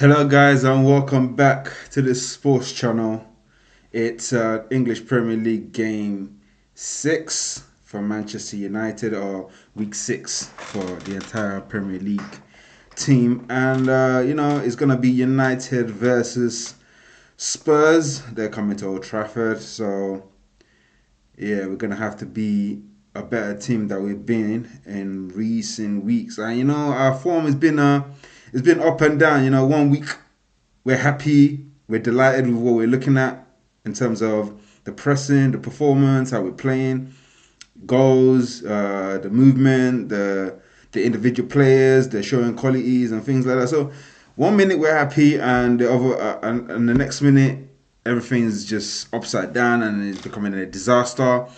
Hello, guys, and welcome back to the sports channel. It's English Premier League game 6 for Manchester United, or week 6 for the entire Premier League team. And, it's going to be United versus Spurs. They're coming to Old Trafford. So, yeah, we're going to have to be a better team that we've been in recent weeks. And, our form has been it's been up and down. 1 week we're happy, we're delighted with what we're looking at in terms of the pressing, the performance, how we're playing, goals, the movement, the individual players, they're showing qualities and things like that. So 1 minute we're happy, and the other, and the next minute everything's just upside down and it's becoming a disaster.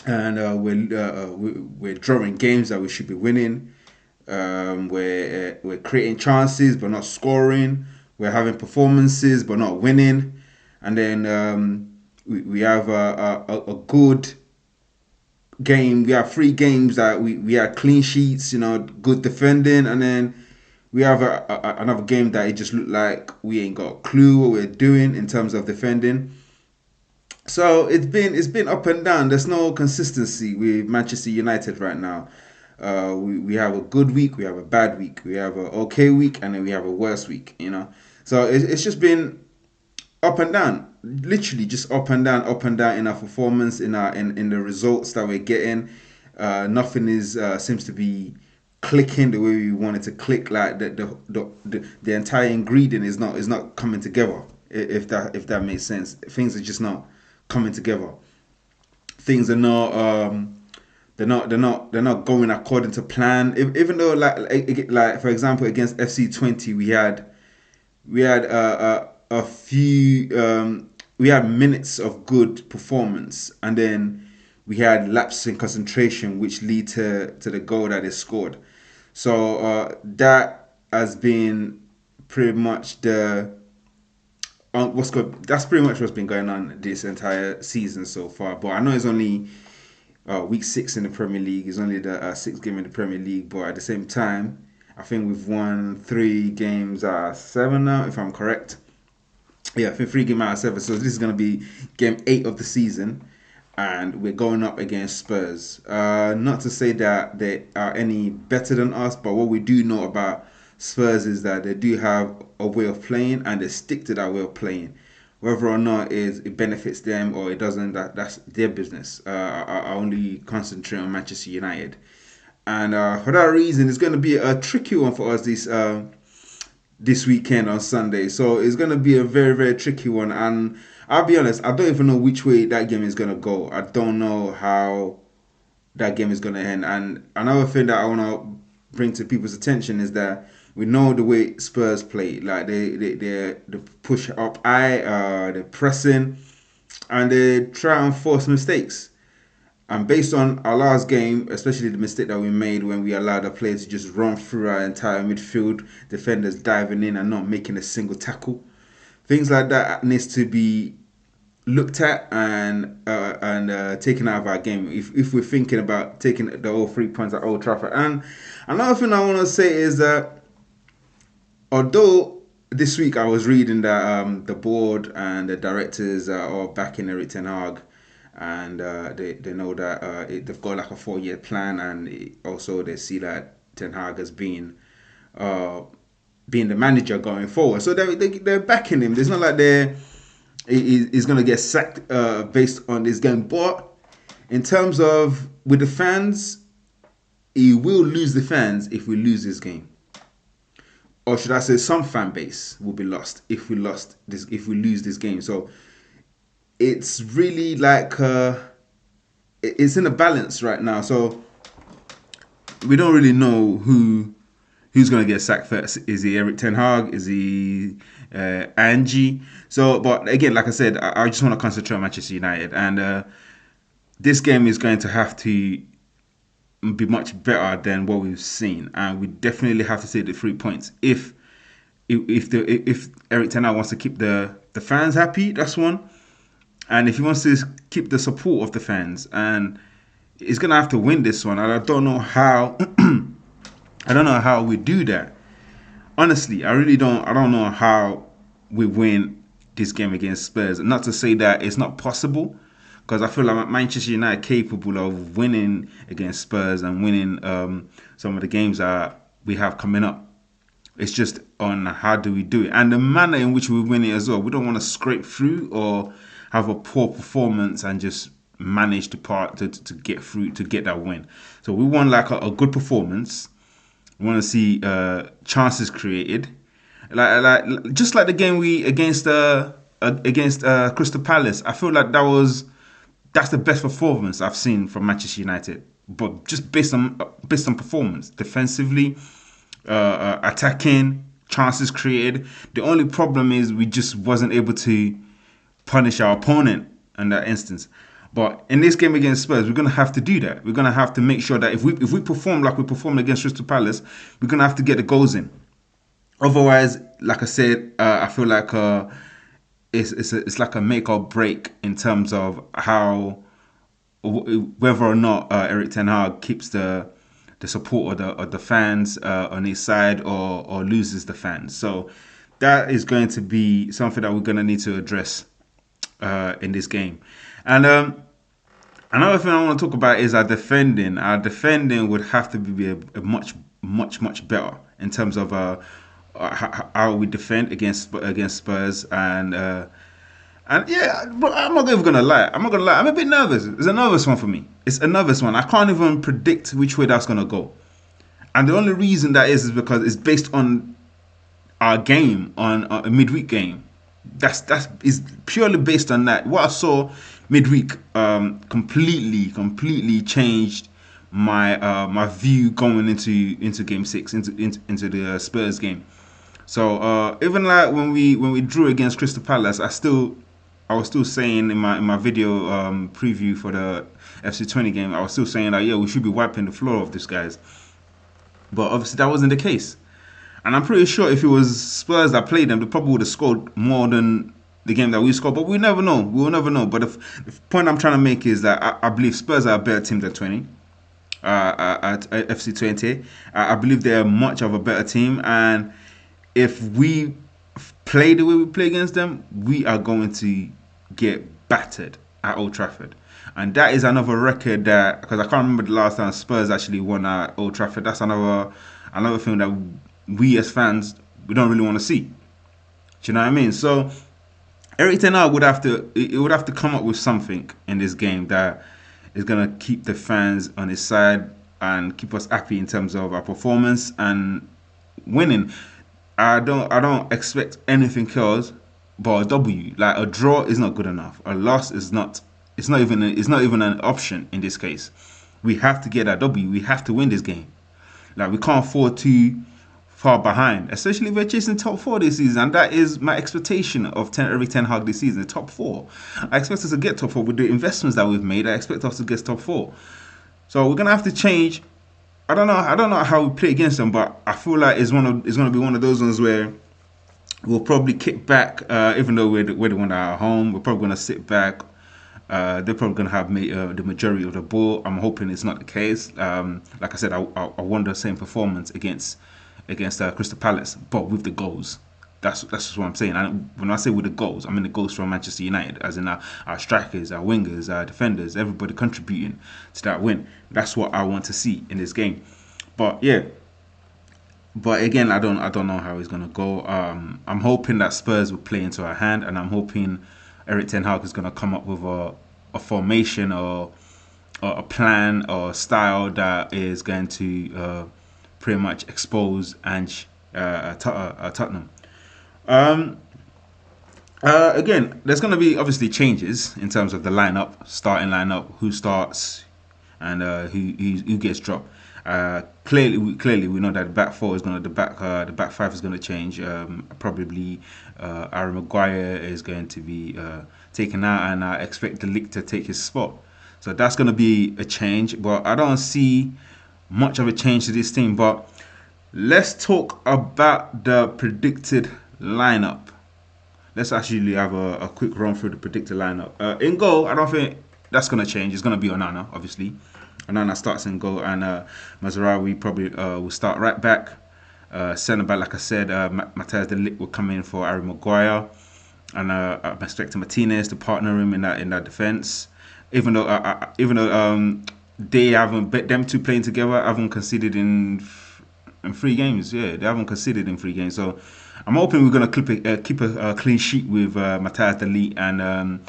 And we're drawing games that we should be winning. We're creating chances but not scoring. We're having performances but not winning. And then we have a good game. We have 3 games that we had clean sheets, good defending. And then we have another game that it just looked like we ain't got a clue what we're doing in terms of defending. So it's been up and down. There's no consistency with Manchester United right now. We have a good week, we have a bad week, we have an okay week, and then we have a worse week. So it's just been up and down, literally just up and down in our performance, in the results that we're getting. Nothing seems to be clicking the way we want it to click. Like the entire ingredient is not coming together. If that makes sense, things are just not coming together. Things are not. They're not going according to plan. Even though, like for example, against FC20, we had a few we had minutes of good performance, and then we had lapses in concentration, which lead to the goal that is scored. So that has been pretty much that's pretty much what's been going on this entire season so far. But I know it's only week 6 in the Premier League. It's only the 6th game in the Premier League, but at the same time, I think we've won 3 games out of 7 now, if I'm correct. Yeah, I think 3 games out of 7. So this is going to be game 8 of the season, and we're going up against Spurs. Not to say that they are any better than us, but what we do know about Spurs is that they do have a way of playing, and they stick to that way of playing. Whether or not it benefits them or it doesn't, that's their business. I only concentrate on Manchester United, and for that reason, it's going to be a tricky one for us this weekend on Sunday. So it's going to be a very, very tricky one, and I'll be honest, I don't even know which way that game is going to go. I don't know how that game is going to end. And another thing that I want to bring to people's attention is that we know the way Spurs play. Like they push up high, they're pressing, and they try and force mistakes. And based on our last game, especially the mistake that we made when we allowed the players to just run through our entire midfield, defenders diving in and not making a single tackle, things like that needs to be looked at and taken out of our game if we're thinking about taking the all 3 points at Old Trafford. And another thing I want to say is that although this week I was reading that the board and the directors are all backing Erik Ten Hag, and they know that they've got like a 4-year plan, and also they see that Ten Hag as being the manager going forward. So they're backing him. It's not like he's going to get sacked based on this game. But in terms of with the fans, he will lose the fans if we lose this game. Or should I say, some fan base will be lost if we lose this game. So it's really like it's in a balance right now. So we don't really know who's going to get sacked first. Is he Erik Ten Hag? Is he ANGE? So, but again, like I said, I just want to concentrate on Manchester United, and this game is going to have to be much better than what we've seen, and we definitely have to take the 3 points. If Erik Ten Hag wants to keep the fans happy, that's one, and if he wants to keep the support of the fans, and he's gonna have to win this one. And I don't know how. I don't know how we do that. honestly, I really don't. I don't know how we win this game against Spurs. Not to say that it's not possible, because I feel like Manchester United are capable of winning against Spurs and winning some of the games that we have coming up. It's just on how do we do it and the manner in which we win it as well. We don't want to scrape through or have a poor performance and just manage to get through to get that win. So we want like a good performance. We want to see chances created, like just like the game we against Crystal Palace. I feel like that's the best performance I've seen from Manchester United. But just based on performance, defensively, attacking, chances created. The only problem is we just wasn't able to punish our opponent in that instance. But in this game against Spurs, we're gonna have to do that. We're gonna have to make sure that if we perform like we performed against Crystal Palace, we're gonna have to get the goals in. Otherwise, like I said, I feel like it's like a make or break in terms of how whether or not Eric Ten Hag keeps the support of the fans on his side or loses the fans. So that is going to be something that we're going to need to address in this game. And another thing I want to talk about is our defending. Our defending would have to be a much better in terms of how we defend against Spurs and yeah, but I'm not even gonna lie. I'm not gonna lie. I'm a bit nervous. It's a nervous one for me. It's a nervous one. I can't even predict which way that's gonna go. And the only reason that is because it's based on our game, on a midweek game. That's is purely based on that. What I saw midweek completely changed my view going into game six, into the Spurs game. So even like when we drew against Crystal Palace, I was still saying in my video preview for the FC20 game, I was still saying that yeah, we should be wiping the floor of these guys. But obviously that wasn't the case. And I'm pretty sure if it was Spurs that played them, they probably would have scored more than the game that we scored. But we never know. We will never know. But the point I'm trying to make is that I believe Spurs are a better team than 20 at FC20. I believe they're much of a better team. And if we play the way we play against them, we are going to get battered at Old Trafford. And that is another record that, because I can't remember the last time Spurs actually won at Old Trafford. That's another thing that we as fans, we don't really want to see. Do you know what I mean? So Eric Ten Hag would have to come up with something in this game that is gonna keep the fans on his side and keep us happy in terms of our performance and winning. I don't expect anything else but a W. Like a draw is not good enough. A loss is not. It's not even an option in this case. We have to get that W. We have to win this game. Like we can't afford to far behind, especially if we're chasing top four this season. And that is my expectation of Eric Ten Hag this season, the top four. I expect us to get top four with the investments that we've made. I expect us to get top four. So we're gonna have to change. I don't know how we play against them, but I feel like it's gonna be one of those ones where we'll probably kick back, even though we're the one that are at home. We're probably gonna sit back. They're probably going to have the majority of the ball. I'm hoping it's not the case. Like I said, I want the same performance against Crystal Palace, but with the goals. That's just what I'm saying. And when I say with the goals, I mean the goals from Manchester United, as in our strikers, our wingers, our defenders, everybody contributing to that win. That's what I want to see in this game. But yeah. But again, I don't know how it's gonna go. I'm hoping that Spurs will play into our hand, and I'm hoping Eric Ten Hag is gonna come up with a formation or a plan or style that is going to pretty much expose ANGE Tottenham. Again, there's going to be obviously changes in terms of the starting lineup, who starts and who gets dropped. Clearly, we know that the back four is going to the back five is going to change. Probably, Aaron Maguire is going to be taken out, and I expect the Ligt to take his spot. So that's going to be a change, but I don't see much of a change to this team. But let's talk about the predicted lineup. Let's actually have a quick run through the predicted lineup. In goal, I don't think that's going to change. It's going to be Onana, obviously. Onana starts in goal, and Mazraoui probably will start right back. Centre back, like I said, Matthias de Ligt will come in for Harry Maguire, and I'm expecting Martinez to partner him in that defence. Even though they haven't, them two playing together haven't conceded in 3 games. Yeah, they haven't conceded in 3 games. So I'm hoping we're gonna keep a clean sheet with Matthias de Ligt and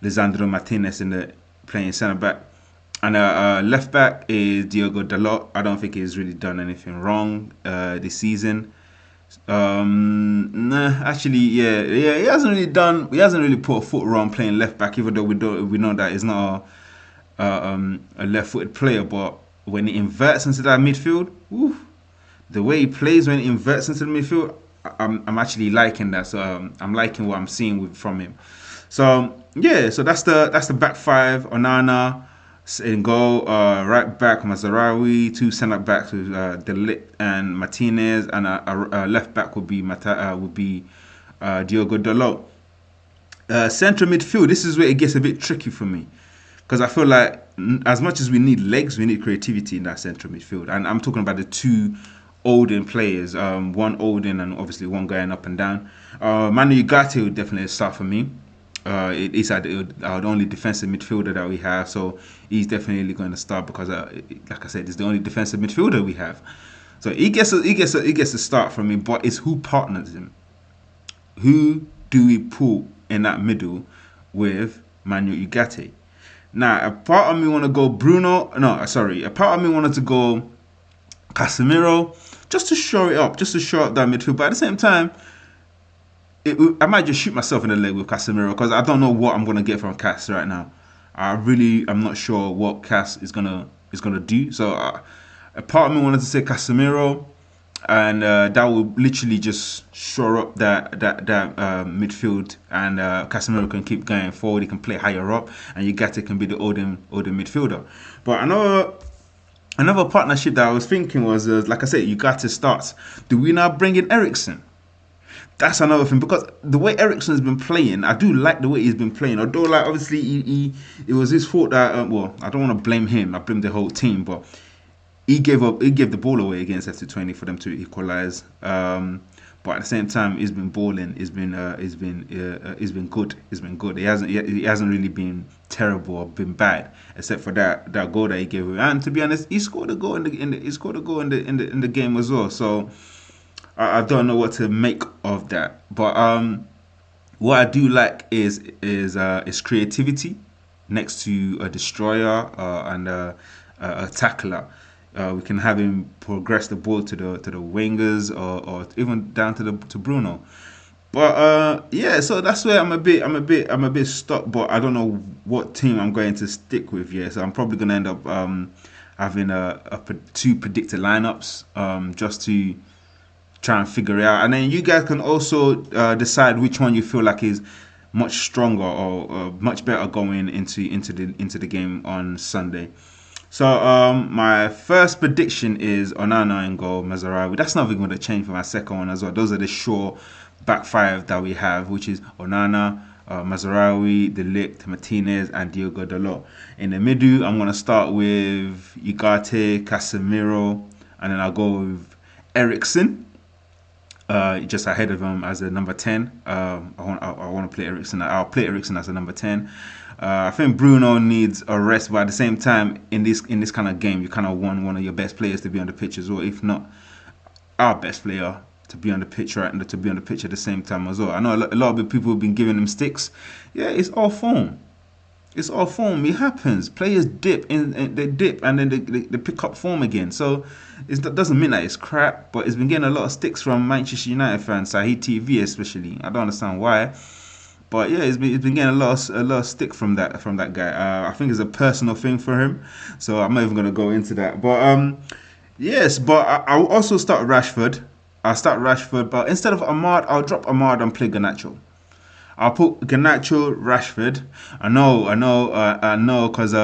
Lisandro Martinez in the playing centre back. And left back is Diogo Dalot. I don't think he's really done anything wrong this season. Nah, actually, yeah, he hasn't really put a foot wrong playing left back. Even though we know that he's not a left-footed player, but when he inverts into that midfield, woo, the way he plays when he inverts into the midfield, I'm actually liking that. So I'm liking what I'm seeing from him. So yeah, so that's the back five. Onana in goal, right back Mazraoui, 2 centre backs with De Ligt and Martinez, and a left back would be Diogo Dalot. Central midfield. This is where it gets a bit tricky for me, because I feel like as much as we need legs, we need creativity in that central midfield, and I'm talking about the 2 Odin players, one Odin and obviously one going up and down. Manu Ugarte would definitely start for me. It is our only defensive midfielder that we have, so he's definitely going to start because, like I said, it's the only defensive midfielder we have. So he gets a start from me, but it's who partners him. Who do we put in that middle with Manu Ugarte? Now, a part of me want to go Bruno. No, sorry. A part of me wanted to go Casemiro just to shore it up, that midfield. But at the same time, I might just shoot myself in the leg with Casemiro because I don't know what I'm gonna get from Cas right now. I'm not sure what Cas is gonna do. So a part of me wanted to say Casemiro, and that will literally just shore up that midfield, and Casemiro can keep going forward. He can play higher up, and Ugarte can be the Odin midfielder. But another partnership that I was thinking was, like I said, Ugarte starts. Do we now bring in Eriksen? That's another thing, because the way Eriksen's been playing, I do like the way he's been playing. Although, like, obviously, it was his fault that, well, I don't want to blame him. I blame the whole team, but he gave the ball away against FC20 for them to equalize. But at the same time, he's been balling. He's been good. He's been good. He hasn't really been terrible or been bad, except for that goal that he gave away. And to be honest, he scored a goal in the game as well. So I don't know what to make of that, but what I do like is creativity next to a destroyer and a tackler. We can have him progress the ball to the wingers or even down to Bruno. But yeah, so that's where I'm a bit stuck. But I don't know what team I'm going to stick with. Yeah, so I'm probably going to end up having 2 predicted lineups just to try and figure it out, and then you guys can also decide which one you feel like is much stronger or much better going into the game on Sunday. So my first prediction is Onana in goal, Mazraoui. That's not even going to change for my second one as well. Those are the sure back 5 that we have, which is Onana, Mazraoui, De Ligt, Martinez, and Diogo Dalot. In the middle, I'm going to start with Ugarte, Casemiro, and then I'll go with Eriksen. Just ahead of him as a number 10. I want to play Eriksen. I'll play Eriksen as a number 10. I think Bruno needs a rest, but at the same time, in this kind of game, you kind of want one of your best players to be on the pitch as well, if not our best player to be on the pitch, right, and to be on the pitch at the same time as well. I know a lot of people have been giving him sticks. Yeah, it's all form. It's all form. It happens. Players dip and then they pick up form again. So that doesn't mean that it's crap, but it's been getting a lot of sticks from Manchester United fans, Sahih TV especially. I don't understand why, but yeah, it's been getting a lot of stick from that guy. I think it's a personal thing for him, so I'm not even gonna go into that. But yes, but I'll also start Rashford. I'll start Rashford, but instead of Ahmad, I'll drop Ahmad and play Garnacho. I'll put Garnacho, Rashford. I know, because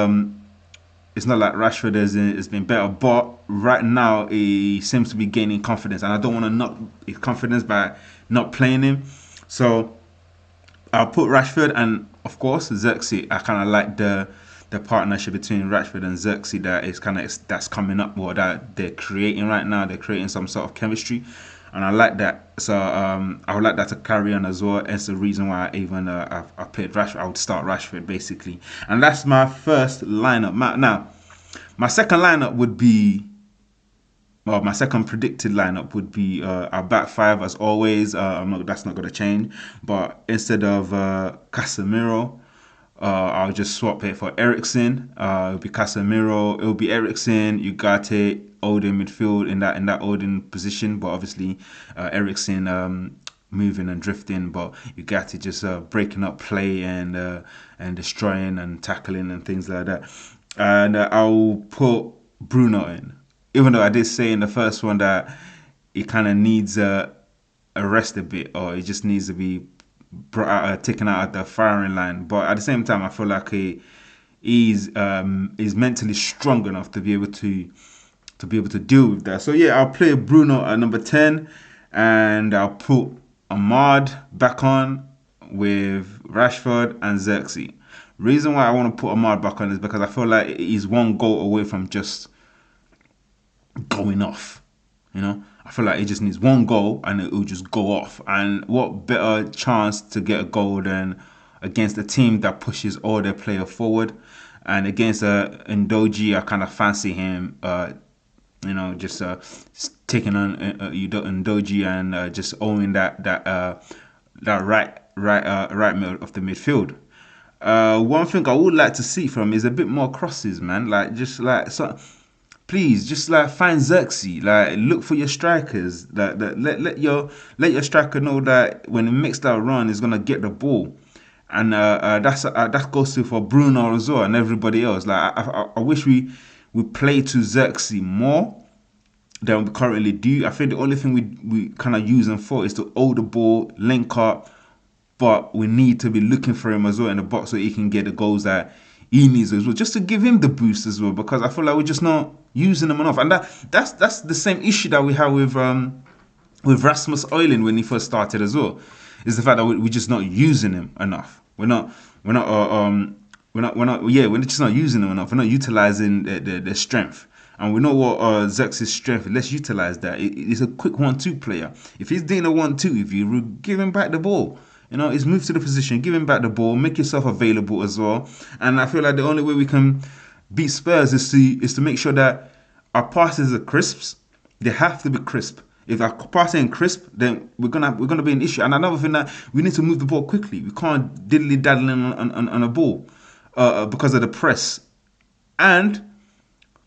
it's not like Rashford has been better, but right now he seems to be gaining confidence, and I don't want to knock his confidence by not playing him. So I'll put Rashford, and of course Xerxes. I kind of like the the partnership between Rashford and Xerxes that is that's coming up, or that they're creating right now. They're creating some sort of chemistry, and I like that. So I would like that to carry on as well. It's the reason why I even I played Rashford. I would start Rashford basically, and that's my first lineup. Now, my second lineup would be. Well, my second predicted lineup would be our back five as always. That's not going to change. But instead of Casemiro, I'll just swap it for Eriksen. It'll be Casemiro. It'll be Eriksen, Ugarte, Odin midfield in that Odin position. But obviously, Eriksen moving and drifting. But Ugarte just breaking up play and destroying and tackling and things like that. And I'll put Bruno in. Even though I did say in the first one that he kind of needs a rest a bit, or he just needs to be taken out of the firing line. But at the same time, I feel like he's mentally strong enough to be able to deal with that. So yeah, I'll play Bruno at number 10, and I'll put Ahmad back on with Rashford and Xerxes. Reason why I want to put Ahmad back on is because I feel like he's one goal away from just going off. I feel like he just needs one goal and it will just go off. And what better chance to get a goal than against a team that pushes all their player forward? And against Ndoji, I kind of fancy him. Just taking on Ndoji and just owning that right middle of the midfield. One thing I would like to see from him is a bit more crosses, man. Please, just find Xerxes. Look for your strikers. Let your striker know that when he makes that run, he's gonna get the ball, and that goes to for Bruno as well and everybody else. I wish we play to Xerxes more than we currently do. I think the only thing we kind of use him for is to hold the ball, link up, but we need to be looking for him as well in the box so he can get the goals that he needs as well, just to give him the boost as well, because I feel like we're just not using him enough. And that's the same issue that we have with Rasmus Højlund when he first started as well, is the fact that we're just not using him enough. We're just not using him enough. We're not utilizing their strength. And we know what Xerxes' strength is. Let's utilize that. He's a quick 1-2 player. If he's doing a 1-2, if you give him back the ball, he's moved to the position, give him back the ball, make yourself available as well. And I feel like the only way we can beat Spurs is to make sure that our passes are crisps. They have to be crisp. If our passing ain't crisp, then we're gonna be an issue. And another thing, that we need to move the ball quickly. We can't diddly daddle on a ball because of the press. And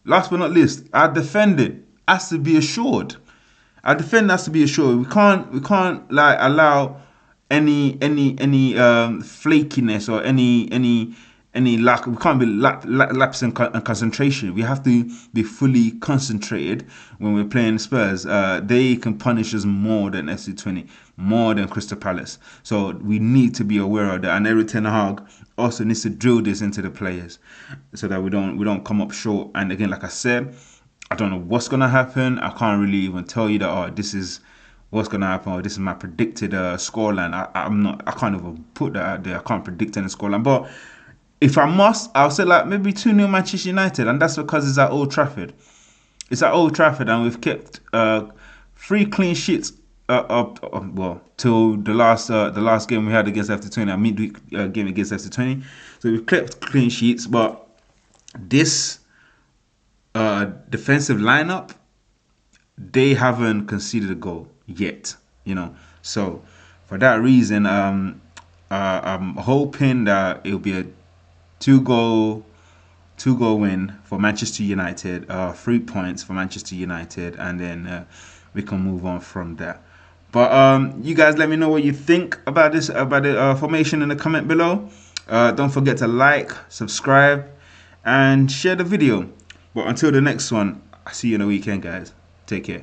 last but not least, our defending has to be assured. Our defending has to be assured. We can't allow any flakiness or any lack. We can't be lapse in concentration. We have to be fully concentrated when we're playing Spurs. They can punish us more than FC20, more than Crystal Palace. So we need to be aware of that. And Erik ten Hag also needs to drill this into the players so that we don't come up short. And again, like I said, I don't know what's gonna happen. I can't really even tell you that this is what's gonna happen, or this is my predicted scoreline. I can't even put that out there. I can't predict any scoreline. But if I must, I'll say maybe 2-0 Manchester United, and that's because it's at Old Trafford. It's at Old Trafford, and we've kept 3 clean sheets till the last game we had against FC20, a midweek game against FC20. So we've kept clean sheets, but this defensive lineup, they haven't conceded a goal yet. So for that reason, I'm hoping that it'll be a 2-goal win for Manchester United, 3 points for Manchester United, and then we can move on from there. But you guys, let me know what you think about this, about the formation in the comment below. Don't forget to like, subscribe, and share the video. But until the next one, I'll see you in the weekend, guys. Take care.